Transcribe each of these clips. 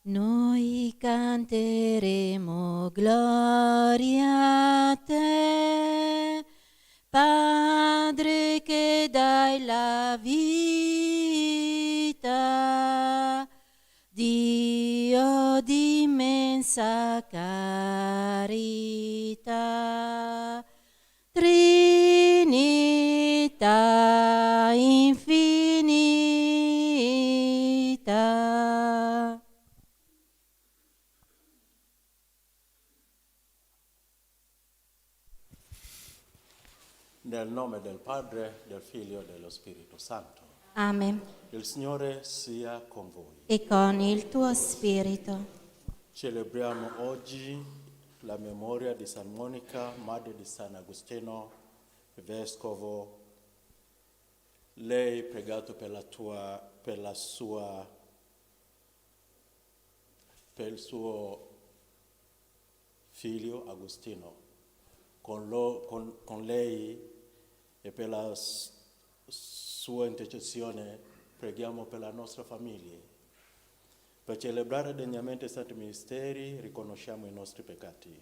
Noi canteremo gloria a te, Padre che dai la vita, Dio di immensa carità, Trinità infinita. Nel nome del Padre, del Figlio e dello Spirito Santo. Amen. Il Signore sia con voi. E con il tuo spirito. Celebriamo oggi la memoria di San Monica, madre di San Agostino, vescovo. Lei pregato per il suo figlio Agostino. Con lei e per la sua intercessione preghiamo per la nostra famiglia. Per celebrare degnamente i santi misteri riconosciamo i nostri peccati.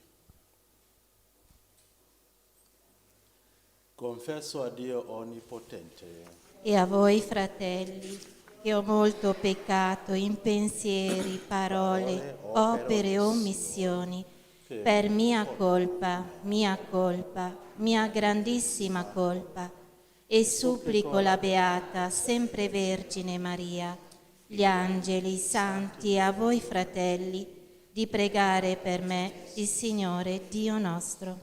Confesso a Dio Onnipotente E a voi, fratelli, che ho molto peccato in pensieri, parole, opere e omissioni, per mia colpa, mia grandissima colpa, e supplico la Beata, sempre Vergine Maria, gli angeli, i santi e a voi, fratelli, di pregare per me il Signore Dio nostro.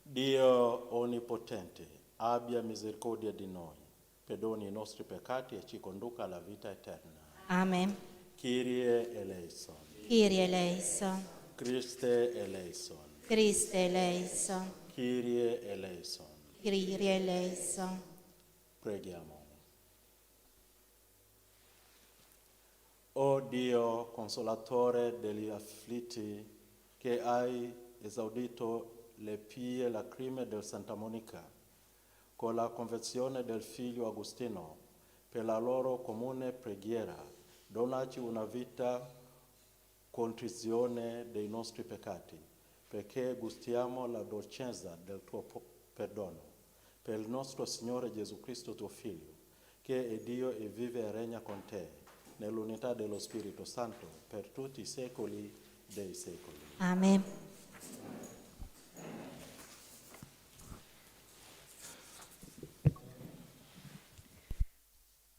Dio Onnipotente, abbia misericordia di noi, perdoni i nostri peccati e ci conduca alla vita eterna. Amen. Kyrie eleison. Kyrie eleison. Christe eleison. Christe eleison. Kyrie eleison. Kyrie eleison. Preghiamo. O Dio, consolatore degli afflitti, che hai esaudito le pie lacrime del Santa Monica, con la conversione del figlio Agostino, per la loro comune preghiera, donaci una vita contrizione dei nostri peccati, perché gustiamo la dolcezza del tuo perdono. Per il nostro Signore Gesù Cristo, tuo Figlio, che è Dio e vive e regna con te, nell'unità dello Spirito Santo, per tutti i secoli dei secoli. Amen.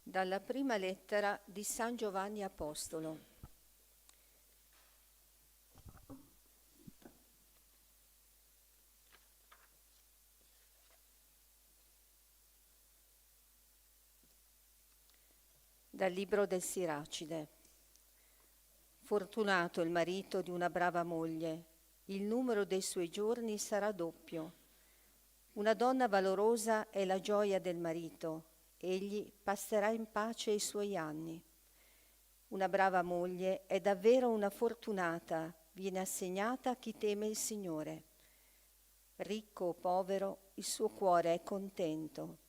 Dalla prima lettera di San Giovanni Apostolo. Dal libro del Siracide. Fortunato il marito di una brava moglie, il numero dei suoi giorni sarà doppio. Una donna valorosa è la gioia del marito, egli passerà in pace i suoi anni. Una brava moglie è davvero una fortunata, viene assegnata a chi teme il Signore. Ricco o povero, il suo cuore è contento.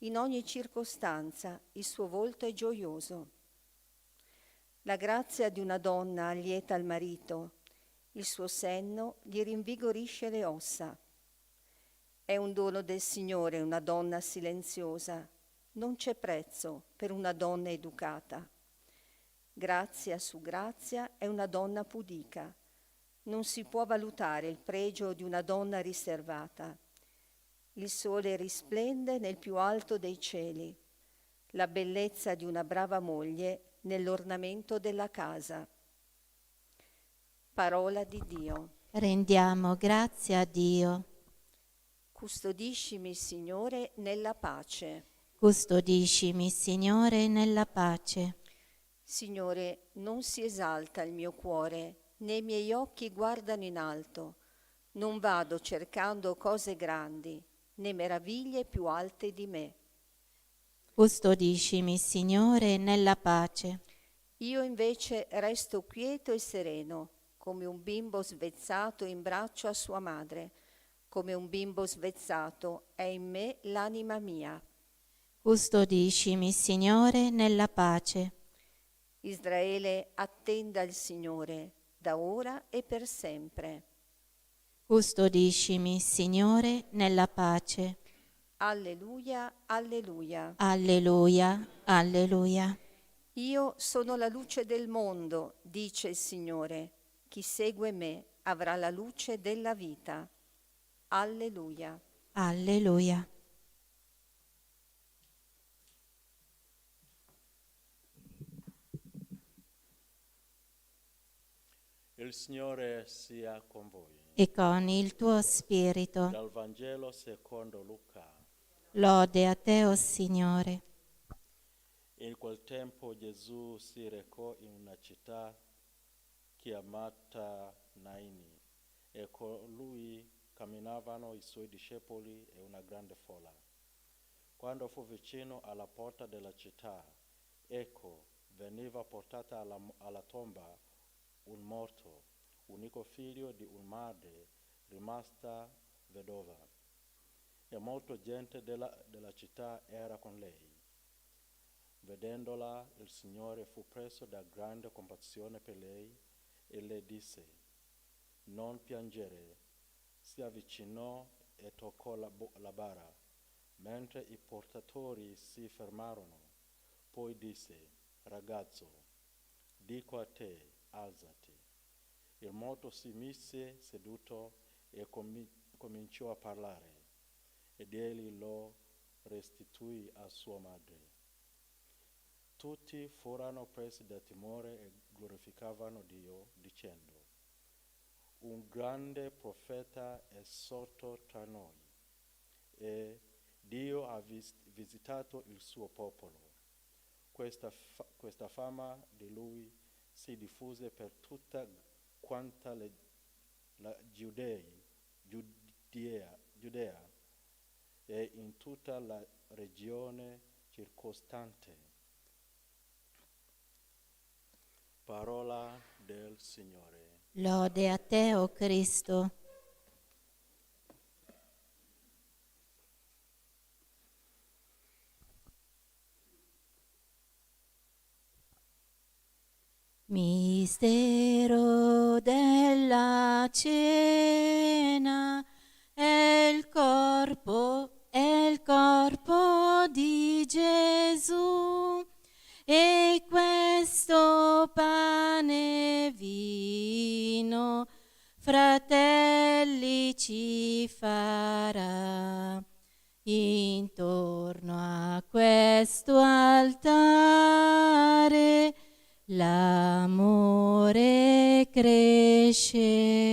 In ogni circostanza il suo volto è gioioso. La grazia di una donna allieta il marito, il suo senno gli rinvigorisce le ossa. È un dono del Signore una donna silenziosa, non c'è prezzo per una donna educata. Grazia su grazia è una donna pudica. Non si può valutare il pregio di una donna riservata. Il sole risplende nel più alto dei cieli. La bellezza di una brava moglie nell'ornamento della casa. Parola di Dio. Rendiamo grazie a Dio. Custodiscimi, Signore, nella pace. Custodiscimi, Signore, nella pace. Signore, non si esalta il mio cuore, né i miei occhi guardano in alto. Non vado cercando cose grandi, né meraviglie più alte di me. Custodiscimi, Signore, nella pace. Io invece resto quieto e sereno, come un bimbo svezzato in braccio a sua madre. Come un bimbo svezzato è in me l'anima mia. Custodiscimi, Signore, nella pace. Israele attenda il Signore, da ora e per sempre. Custodiscimi, Signore, nella pace. Alleluia, alleluia. Alleluia, alleluia. Io sono la luce del mondo, dice il Signore. Chi segue me avrà la luce della vita. Alleluia. Alleluia. Il Signore sia con voi. E con il tuo spirito. Dal Vangelo secondo Luca. Lode a te, o Signore. In quel tempo Gesù si recò in una città chiamata Naini e con lui camminavano i suoi discepoli e una grande folla. Quando fu vicino alla porta della città, ecco, veniva portata alla tomba un morto, unico figlio di una madre rimasta vedova. E molta gente della città era con lei. Vedendola, il Signore fu preso da grande compassione per lei e le disse: non piangere. Si avvicinò e toccò la bara, mentre i portatori si fermarono. Poi disse: ragazzo, dico a te, alzati. Il morto si mise seduto e cominciò a parlare, ed egli lo restituì a sua madre. Tutti furono presi da timore e glorificavano Dio, dicendo: un grande profeta è sorto tra noi, e Dio ha visitato il suo popolo. Questa fama di lui si diffuse per tutta quanta la Giudea e in tutta la regione circostante. Parola del Signore. Lode a te, o Cristo. Mistero della cena, è il corpo di Gesù, e questo pane e vino, fratelli, ci farà intorno a questo altare. L'amore crescerà.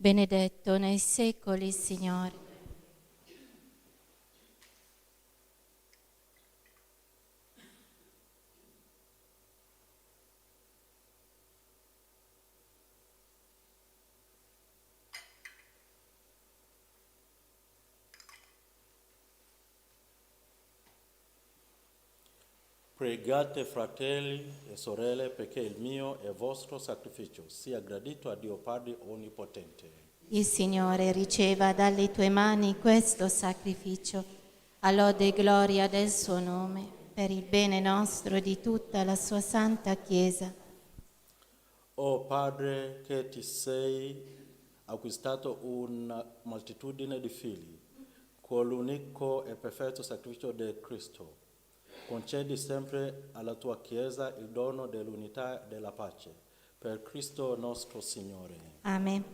Benedetto nei secoli, Signore. Pregate, fratelli e sorelle, perché il mio e vostro sacrificio sia gradito a Dio Padre Onnipotente. Il Signore riceva dalle tue mani questo sacrificio, a lode e gloria del suo nome, per il bene nostro e di tutta la sua santa Chiesa. O Padre, che ti sei acquistato una moltitudine di figli, con l'unico e perfetto sacrificio di Cristo, concedi sempre alla tua Chiesa il dono dell'unità e della pace. Per Cristo nostro Signore. Amen.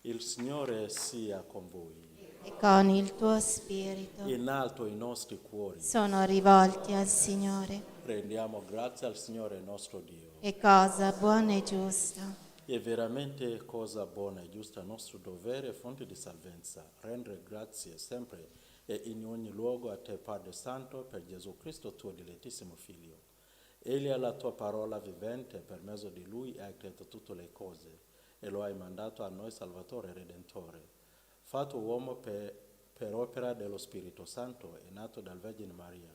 Il Signore sia con voi. E con il tuo spirito In alto i nostri cuori. sono rivolti al Signore. Rendiamo grazie al Signore nostro Dio. È cosa buona e giusta. È veramente cosa buona e giusta, nostro dovere e fonte di salvezza, rendere grazie sempre e in ogni luogo a te, Padre Santo, per Gesù Cristo, tuo dilettissimo Figlio. Egli è la tua parola vivente, per mezzo di Lui hai creato tutte le cose, e lo hai mandato a noi Salvatore e Redentore. Fatto uomo per opera dello Spirito Santo e nato dal Vergine Maria,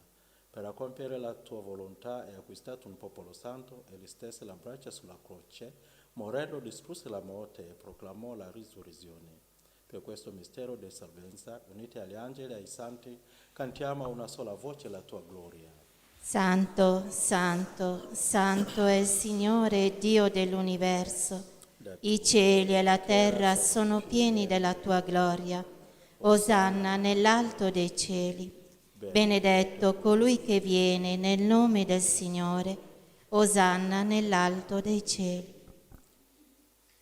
per compiere la tua volontà hai acquistato un popolo santo e gli stesse la braccia sulla croce, morendo distrusse la morte e proclamò la risurrezione. Per questo mistero di salvezza, uniti agli angeli e ai santi, cantiamo a una sola voce la tua gloria. Santo, santo, santo è il Signore Dio dell'universo. I cieli e la terra sono pieni della tua gloria. Osanna nell'alto dei cieli. Benedetto colui che viene nel nome del Signore. Osanna nell'alto dei cieli.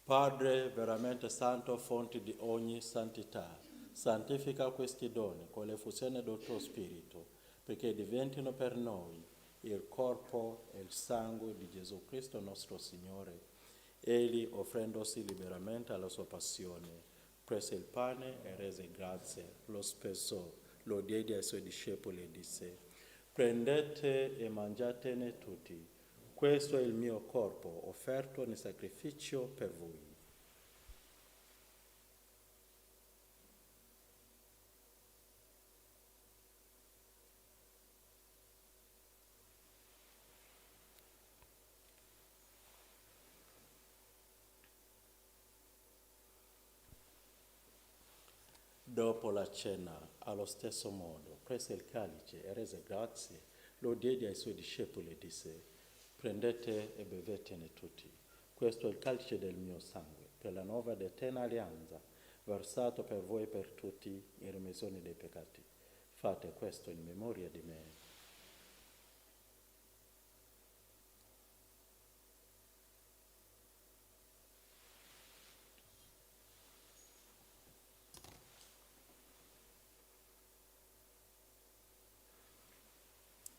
Padre veramente santo, fonte di ogni santità, santifica questi doni con l'effusione del tuo Spirito, perché diventino per noi il corpo e il sangue di Gesù Cristo nostro Signore. Egli, offrendosi liberamente alla sua passione, prese il pane e rese grazie, lo spessò, lo diede ai suoi discepoli e disse: prendete e mangiatene tutti. Questo è il mio corpo, offerto in sacrificio per voi. Dopo la cena, allo stesso modo, prese il calice e rese grazie, lo diede ai suoi discepoli e disse: prendete e bevetene tutti. Questo è il calice del mio sangue, per la nuova ed eterna alleanza, versato per voi e per tutti in remissione dei peccati. Fate questo in memoria di me.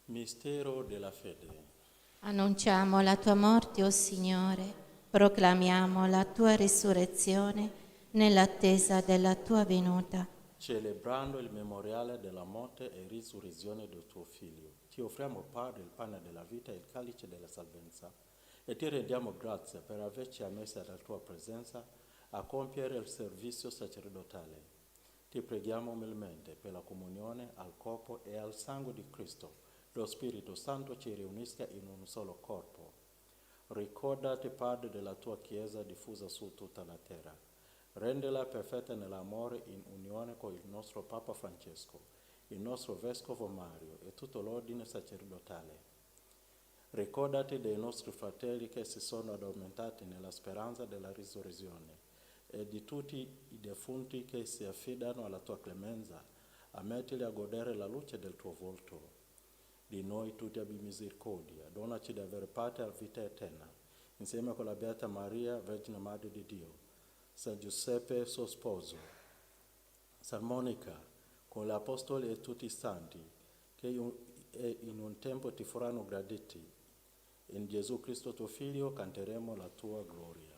Mistero della fede. Annunciamo la tua morte, o Signore, proclamiamo la tua risurrezione nell'attesa della tua venuta. Celebrando il memoriale della morte e risurrezione del tuo Figlio, ti offriamo, Padre, il pane della vita e il calice della salvezza, e ti rendiamo grazie per averci ammessi alla tua presenza a compiere il servizio sacerdotale. Ti preghiamo umilmente per la comunione al corpo e al sangue di Cristo. Lo Spirito Santo ci riunisca in un solo corpo. Ricordati, Padre, della tua Chiesa diffusa su tutta la terra. Rendela perfetta nell'amore in unione con il nostro Papa Francesco, il nostro Vescovo Mario e tutto l'ordine sacerdotale. Ricordati dei nostri fratelli che si sono addormentati nella speranza della risurrezione e di tutti i defunti che si affidano alla tua clemenza. Ammettili a godere la luce del tuo volto. Di noi tutti abbi misericordia, donaci di avere parte alla vita eterna, insieme con la Beata Maria, Vergine Madre di Dio, San Giuseppe suo sposo, San Monica, con gli Apostoli e tutti i santi, che in un tempo ti faranno graditi. In Gesù Cristo tuo Figlio canteremo la tua gloria.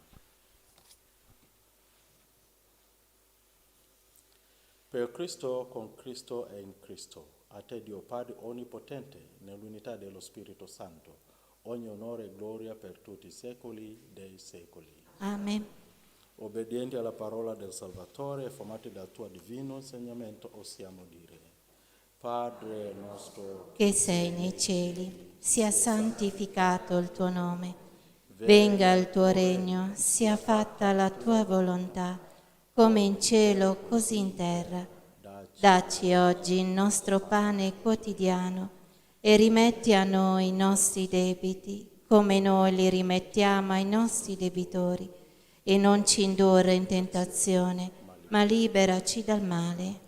Per Cristo, con Cristo e in Cristo, a te Dio Padre Onnipotente, nell'unità dello Spirito Santo, ogni onore e gloria per tutti i secoli dei secoli. Amen. Obbedienti alla parola del Salvatore e formati dal tuo divino insegnamento, osiamo dire: Padre nostro Che sei nei cieli, sia santificato il tuo nome. Venga il tuo regno, sia fatta la tua volontà, come in cielo, così in terra. Dacci oggi il nostro pane quotidiano e rimetti a noi i nostri debiti, come noi li rimettiamo ai nostri debitori, e non ci indurre in tentazione, ma liberaci dal male.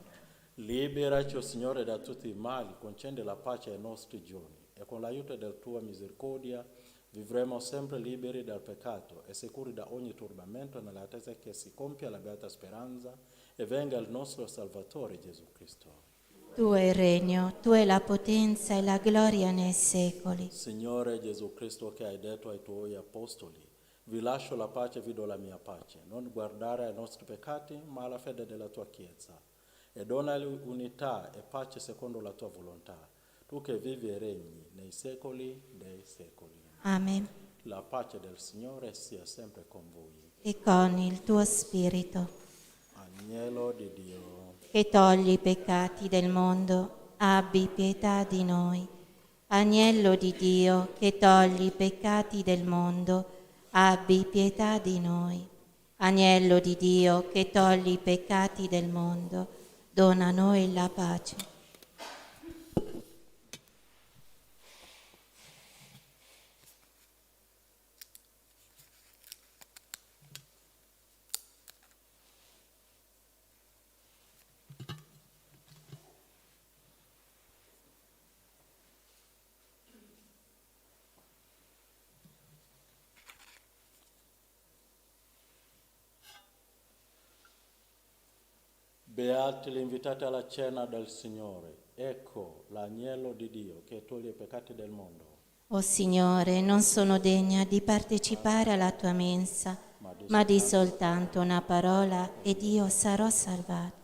Liberaci, o Signore, da tutti i mali, concedi la pace ai nostri giorni, e con l'aiuto della tua misericordia vivremo sempre liberi dal peccato e sicuri da ogni turbamento, nell'attesa che si compia la beata speranza e venga il nostro Salvatore Gesù Cristo. Tu è il regno, tu è la potenza e la gloria nei secoli. Signore Gesù Cristo, che hai detto ai tuoi apostoli: vi lascio la pace, vi do la mia pace. Non guardare ai nostri peccati, ma alla fede della tua Chiesa. e donali unità e pace secondo la tua volontà, tu che vivi e regni nei secoli dei secoli. Amen. La pace del Signore sia sempre con voi. E con il tuo spirito, Agnello di Dio, che togli i peccati del mondo, abbi pietà di noi. Agnello di Dio, che togli i peccati del mondo, abbi pietà di noi. Agnello di Dio, che togli i peccati del mondo, dona a noi la pace. beati gli invitati alla cena del Signore. Ecco l'agnello di Dio che toglie i peccati del mondo. O Signore, non sono degna di partecipare alla tua mensa, ma di soltanto una parola ed io sarò salvato.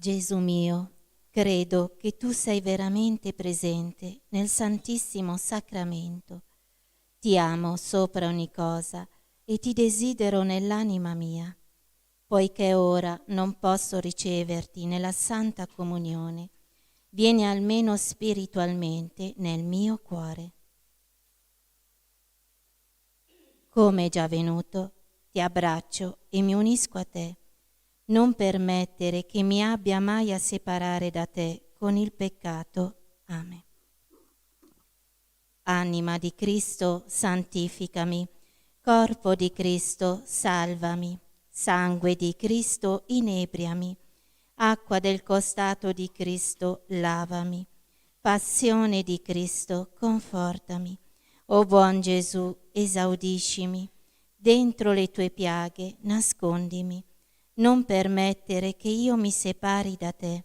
Gesù mio, credo che tu sei veramente presente nel Santissimo Sacramento. Ti amo sopra ogni cosa e ti desidero nell'anima mia. Poiché ora non posso riceverti nella Santa Comunione, vieni almeno spiritualmente nel mio cuore. Come è già venuto, ti abbraccio e mi unisco a te. Non permettere che mi abbia mai a separare da te con il peccato. Amen. Anima di Cristo, santificami. Corpo di Cristo, salvami. Sangue di Cristo, inebriami. Acqua del costato di Cristo, lavami. Passione di Cristo, confortami. O buon Gesù, esaudiscimi. Dentro le tue piaghe, nascondimi. Non permettere che io mi separi da te.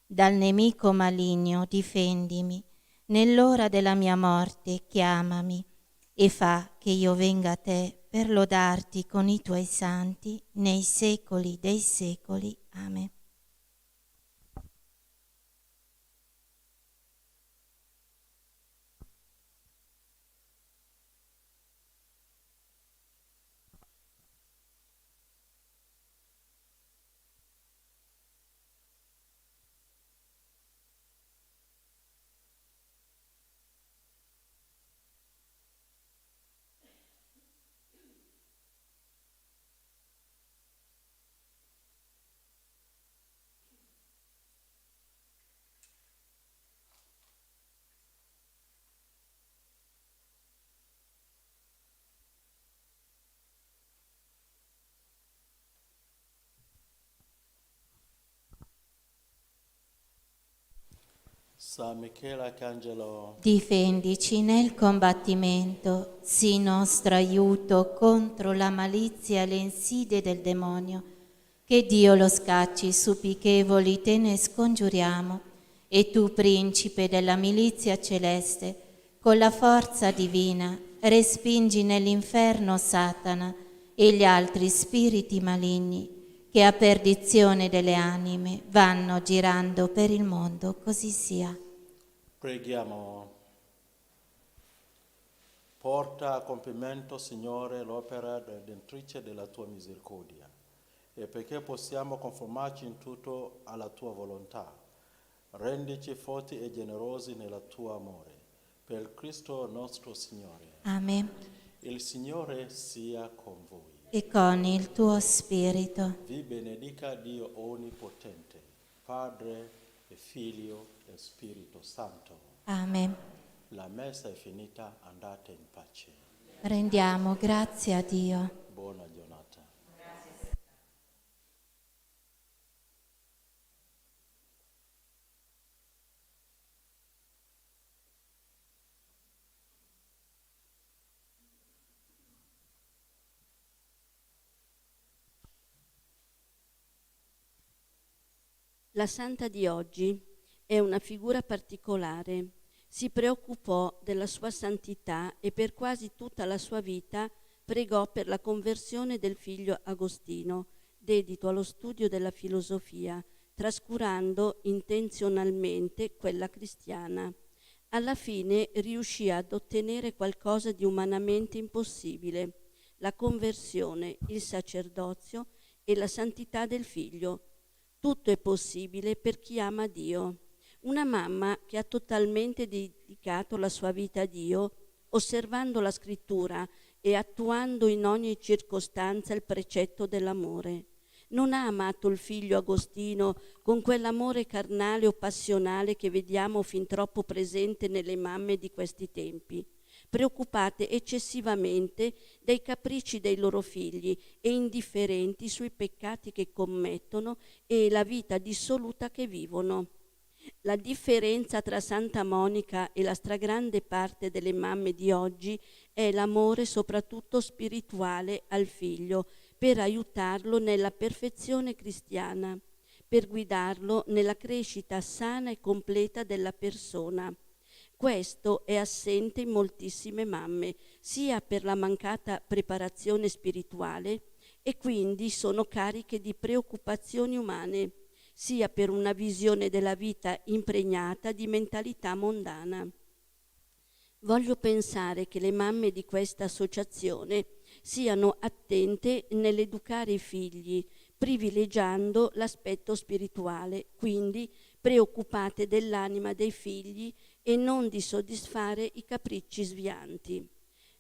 Dal nemico maligno, difendimi. Nell'ora della mia morte, chiamami. E fa che io venga a te per lodarti con i tuoi santi nei secoli dei secoli. Amen. San Michele Arcangelo, Difendici nel combattimento, sii nostro aiuto contro la malizia e le insidie del demonio. Che Dio lo scacci, supplichevoli te ne scongiuriamo. E tu, principe della milizia celeste, con la forza divina, respingi nell'inferno Satana e gli altri spiriti maligni che a perdizione delle anime vanno girando per il mondo, così sia. preghiamo. Porta a compimento, Signore, l'opera redentrice della tua misericordia, e perché possiamo conformarci in tutto alla tua volontà, rendici forti e generosi nel tuo amore. Per Cristo nostro Signore. Amen. Il Signore sia con voi. E con il tuo spirito. Vi benedica Dio Onnipotente, Padre e Figlio e Spirito Santo. Amen. La messa è finita, andate in pace. Rendiamo grazie a Dio. Buona giornata. La santa di oggi è una figura particolare. Si preoccupò della sua santità e per quasi tutta la sua vita pregò per la conversione del figlio Agostino, dedito allo studio della filosofia, trascurando intenzionalmente quella cristiana. Alla fine riuscì ad ottenere qualcosa di umanamente impossibile: la conversione, il sacerdozio e la santità del figlio. Tutto è possibile per chi ama Dio. Una mamma che ha totalmente dedicato la sua vita a Dio, osservando la scrittura e attuando in ogni circostanza il precetto dell'amore. Non ha amato il figlio Agostino con quell'amore carnale o passionale che vediamo fin troppo presente nelle mamme di questi tempi, preoccupate eccessivamente dei capricci dei loro figli e indifferenti sui peccati che commettono e la vita dissoluta che vivono. La differenza tra Santa Monica e la stragrande parte delle mamme di oggi è l'amore soprattutto spirituale al figlio, per aiutarlo nella perfezione cristiana, per guidarlo nella crescita sana e completa della persona. Questo è assente in moltissime mamme, sia per la mancata preparazione spirituale, e quindi sono cariche di preoccupazioni umane, sia per una visione della vita impregnata di mentalità mondana. Voglio pensare che le mamme di questa associazione siano attente nell'educare i figli, privilegiando l'aspetto spirituale, quindi preoccupate dell'anima dei figli e non di soddisfare i capricci svianti.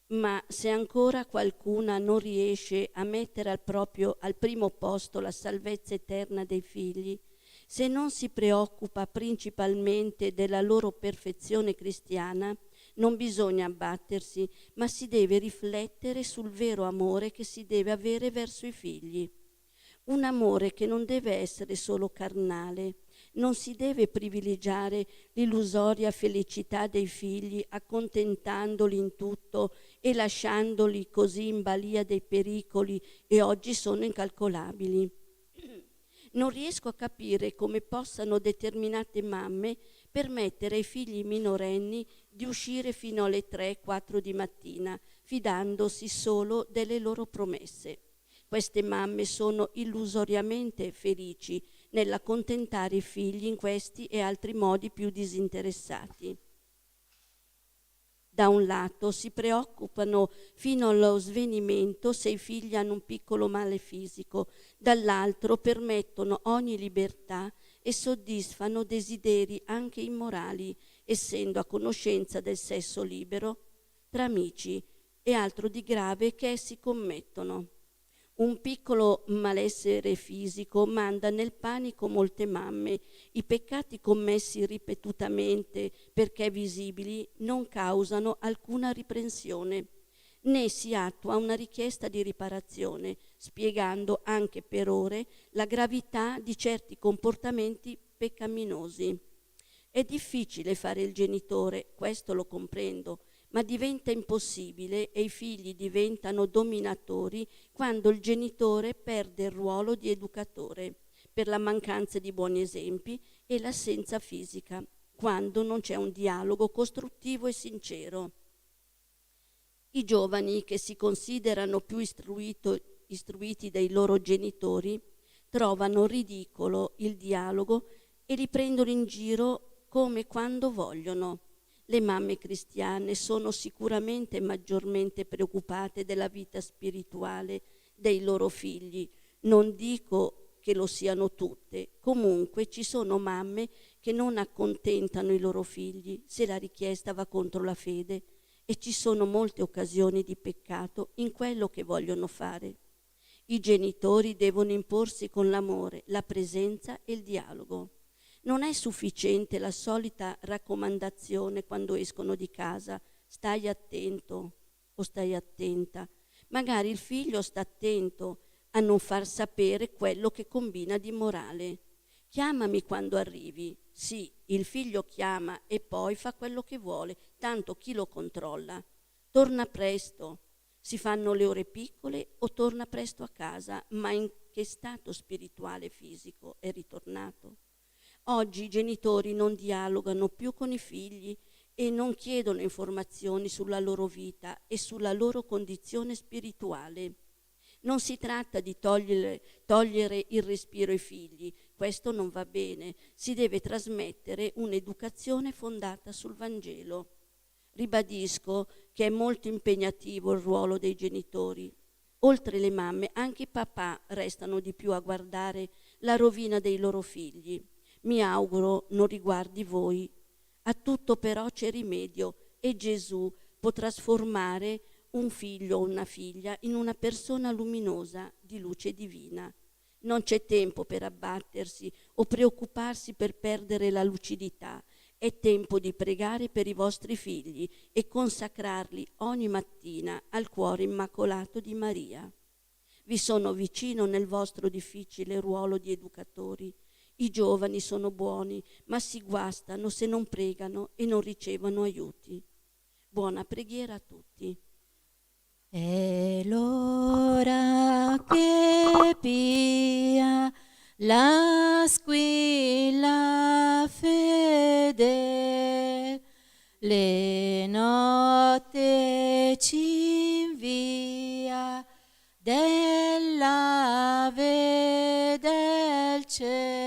Ma se ancora qualcuna non riesce a mettere al primo posto la salvezza eterna dei figli, se non si preoccupa principalmente della loro perfezione cristiana, Non bisogna abbattersi, ma si deve riflettere sul vero amore che si deve avere verso i figli. Un amore che non deve essere solo carnale, non si deve privilegiare l'illusoria felicità dei figli accontentandoli in tutto e lasciandoli così in balia dei pericoli e oggi sono incalcolabili. Non riesco a capire come possano determinate mamme permettere ai figli minorenni di uscire fino alle 3-4 di mattina, fidandosi solo delle loro promesse. Queste mamme sono illusoriamente felici nell'accontentare i figli in questi e altri modi più disinteressati. Da un lato si preoccupano fino allo svenimento se i figli hanno un piccolo male fisico, dall'altro permettono ogni libertà e soddisfano desideri anche immorali, essendo a conoscenza del sesso libero tra amici e altro di grave che essi commettono. Un piccolo malessere fisico manda nel panico molte mamme. I peccati commessi ripetutamente perché visibili non causano alcuna riprensione, né si attua una richiesta di riparazione, spiegando anche per ore la gravità di certi comportamenti peccaminosi. È difficile fare il genitore, questo lo comprendo, ma diventa impossibile e i figli diventano dominatori quando il genitore perde il ruolo di educatore per la mancanza di buoni esempi e l'assenza fisica, quando non c'è un dialogo costruttivo e sincero. I giovani che si considerano più istruiti dai loro genitori trovano ridicolo il dialogo e li prendono in giro come quando vogliono. Le mamme cristiane sono sicuramente maggiormente preoccupate della vita spirituale dei loro figli. Non dico che lo siano tutte, comunque ci sono mamme che non accontentano i loro figli se la richiesta va contro la fede e ci sono molte occasioni di peccato in quello che vogliono fare. I genitori devono imporsi con l'amore, la presenza e il dialogo. Non è sufficiente la solita raccomandazione quando escono di casa, stai attento o stai attenta. Magari il figlio sta attento a non far sapere quello che combina di immorale. Chiamami quando arrivi. Sì, il figlio chiama e poi fa quello che vuole, tanto chi lo controlla? Torna presto. Si fanno le ore piccole o torna presto a casa, ma in che stato spirituale e fisico è ritornato? Oggi i genitori non dialogano più con i figli e non chiedono informazioni sulla loro vita e sulla loro condizione spirituale. Non si tratta di togliere il respiro ai figli, questo non va bene, si deve trasmettere un'educazione fondata sul Vangelo. Ribadisco che è molto impegnativo il ruolo dei genitori. Oltre le mamme, anche i papà restano di più a guardare la rovina dei loro figli. Mi auguro non riguardi voi. A tutto però c'è rimedio e Gesù può trasformare un figlio o una figlia in una persona luminosa di luce divina. Non c'è tempo per abbattersi o preoccuparsi per perdere la lucidità. È tempo di pregare per i vostri figli e consacrarli ogni mattina al cuore immacolato di Maria. Vi sono vicino nel vostro difficile ruolo di educatori. I giovani sono buoni, ma si guastano se non pregano e non ricevono aiuti. Buona preghiera a tutti. È l'ora che pia la squilla fede, le notte ci invia dell'ave del cielo.